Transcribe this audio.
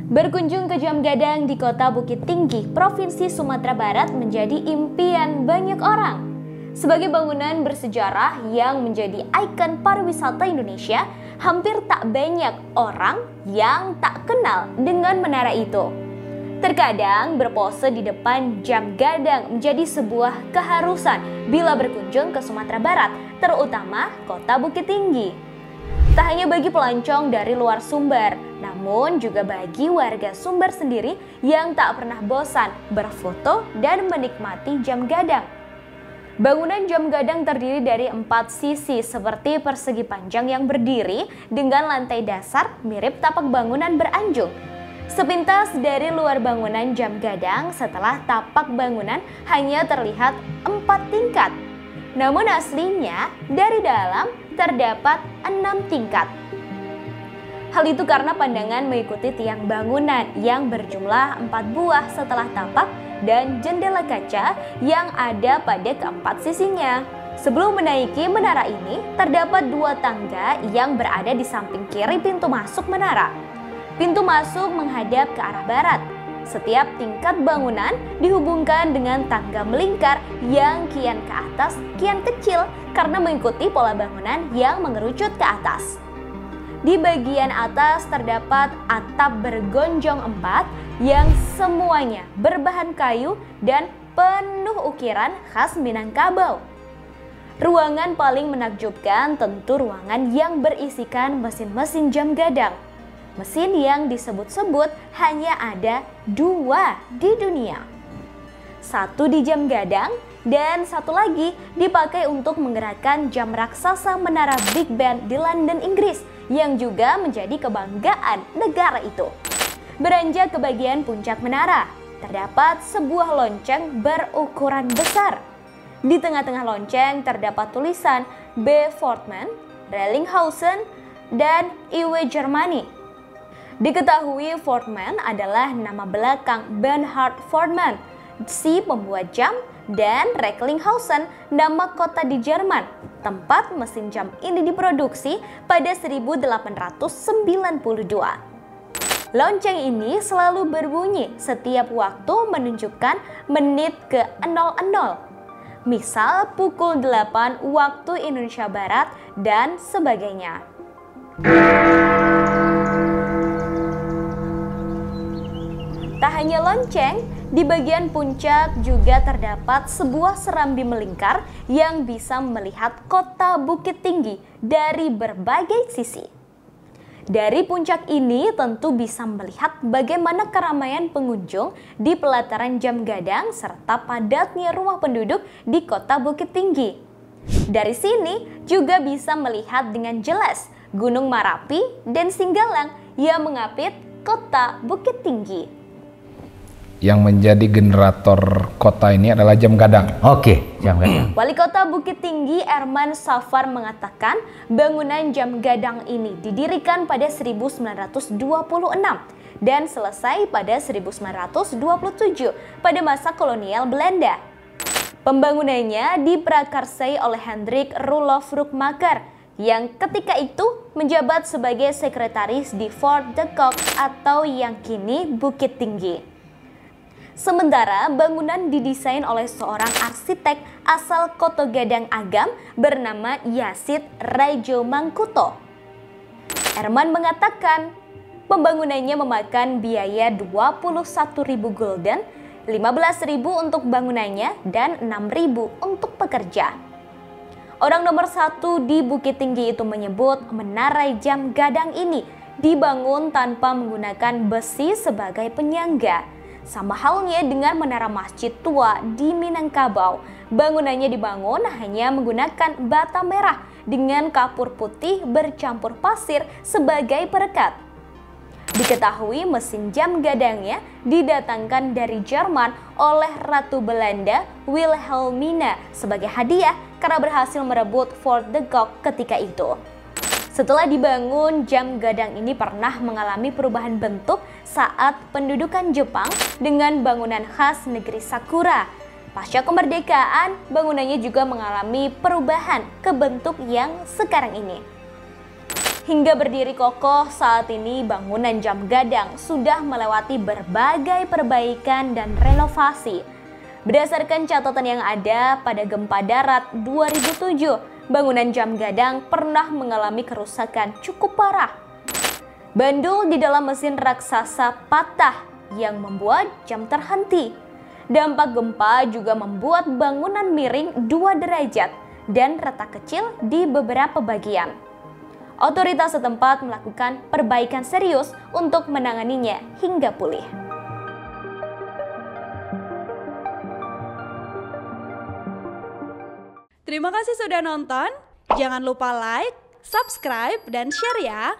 Berkunjung ke Jam Gadang di Kota Bukit Tinggi, Provinsi Sumatera Barat menjadi impian banyak orang. Sebagai bangunan bersejarah yang menjadi ikon pariwisata Indonesia, hampir tak banyak orang yang tak kenal dengan menara itu. Terkadang berpose di depan Jam Gadang menjadi sebuah keharusan bila berkunjung ke Sumatera Barat, terutama Kota Bukit Tinggi. Tak hanya bagi pelancong dari luar Sumber, namun juga bagi warga Sumber sendiri yang tak pernah bosan berfoto dan menikmati Jam Gadang. Bangunan Jam Gadang terdiri dari 4 sisi seperti persegi panjang yang berdiri dengan lantai dasar mirip tapak bangunan beranjung. Sepintas dari luar bangunan Jam Gadang, setelah tapak bangunan hanya terlihat 4 tingkat. Namun aslinya dari dalam terdapat 6 tingkat. Hal itu karena pandangan mengikuti tiang bangunan yang berjumlah 4 buah setelah tapak dan jendela kaca yang ada pada keempat sisinya. Sebelum menaiki menara ini, terdapat 2 tangga yang berada di samping kiri pintu masuk menara. Pintu masuk menghadap ke arah barat. Setiap tingkat bangunan dihubungkan dengan tangga melingkar yang kian ke atas, kian kecil karena mengikuti pola bangunan yang mengerucut ke atas. Di bagian atas terdapat atap bergonjong 4 yang semuanya berbahan kayu dan penuh ukiran khas Minangkabau. Ruangan paling menakjubkan tentu ruangan yang berisikan mesin-mesin Jam Gadang. Mesin yang disebut-sebut hanya ada 2 di dunia. 1 di Jam Gadang dan 1 lagi dipakai untuk menggerakkan jam raksasa menara Big Ben di London, Inggris yang juga menjadi kebanggaan negara itu. Beranjak ke bagian puncak menara, terdapat sebuah lonceng berukuran besar. Di tengah-tengah lonceng terdapat tulisan B. Fortman, Rellinghausen, dan IW Germany. Diketahui Fortman adalah nama belakang Bernhard Fortman, si pembuat jam, dan Recklinghausen, nama kota di Jerman, tempat mesin jam ini diproduksi pada 1892. Lonceng ini selalu berbunyi setiap waktu menunjukkan menit ke 00. Misal pukul 8 waktu Indonesia Barat dan sebagainya. Tak hanya lonceng, di bagian puncak juga terdapat sebuah serambi melingkar yang bisa melihat Kota Bukit Tinggi dari berbagai sisi. Dari puncak ini tentu bisa melihat bagaimana keramaian pengunjung di pelataran Jam Gadang serta padatnya rumah penduduk di Kota Bukit Tinggi. Dari sini juga bisa melihat dengan jelas Gunung Marapi dan Singgalang yang mengapit Kota Bukit Tinggi. Yang menjadi generator kota ini adalah Jam Gadang. Oke, Jam Gadang. Wali Kota Bukit Tinggi Erman Safar mengatakan bangunan Jam Gadang ini didirikan pada 1926 dan selesai pada 1927 pada masa kolonial Belanda. Pembangunannya diprakarsai oleh Hendrik Roelof Rookmaker yang ketika itu menjabat sebagai sekretaris di Fort de Kock atau yang kini Bukit Tinggi. Sementara bangunan didesain oleh seorang arsitek asal Koto Gadang Agam bernama Yasid Raijo Mangkuto. Erman mengatakan pembangunannya memakan biaya 21.000 gulden, 15.000 untuk bangunannya dan 6.000 untuk pekerja. Orang nomor 1 di Bukit Tinggi itu menyebut menara Jam Gadang ini dibangun tanpa menggunakan besi sebagai penyangga. Sama halnya dengan menara masjid tua di Minangkabau, bangunannya dibangun hanya menggunakan bata merah dengan kapur putih bercampur pasir sebagai perekat. Diketahui mesin Jam Gadangnya didatangkan dari Jerman oleh Ratu Belanda Wilhelmina sebagai hadiah karena berhasil merebut Fort de Kock ketika itu. Setelah dibangun, jam gadang ini pernah mengalami perubahan bentuk saat pendudukan Jepang dengan bangunan khas negeri Sakura. Pasca kemerdekaan, bangunannya juga mengalami perubahan ke bentuk yang sekarang ini. Hingga berdiri kokoh saat ini, bangunan jam gadang sudah melewati berbagai perbaikan dan renovasi. Berdasarkan catatan yang ada, pada gempa darat 2007, bangunan jam gadang pernah mengalami kerusakan cukup parah. Bandul di dalam mesin raksasa patah yang membuat jam terhenti. Dampak gempa juga membuat bangunan miring 2 derajat dan retak kecil di beberapa bagian. Otoritas setempat melakukan perbaikan serius untuk menanganinya hingga pulih. Terima kasih sudah nonton. Jangan lupa like, subscribe, dan share ya.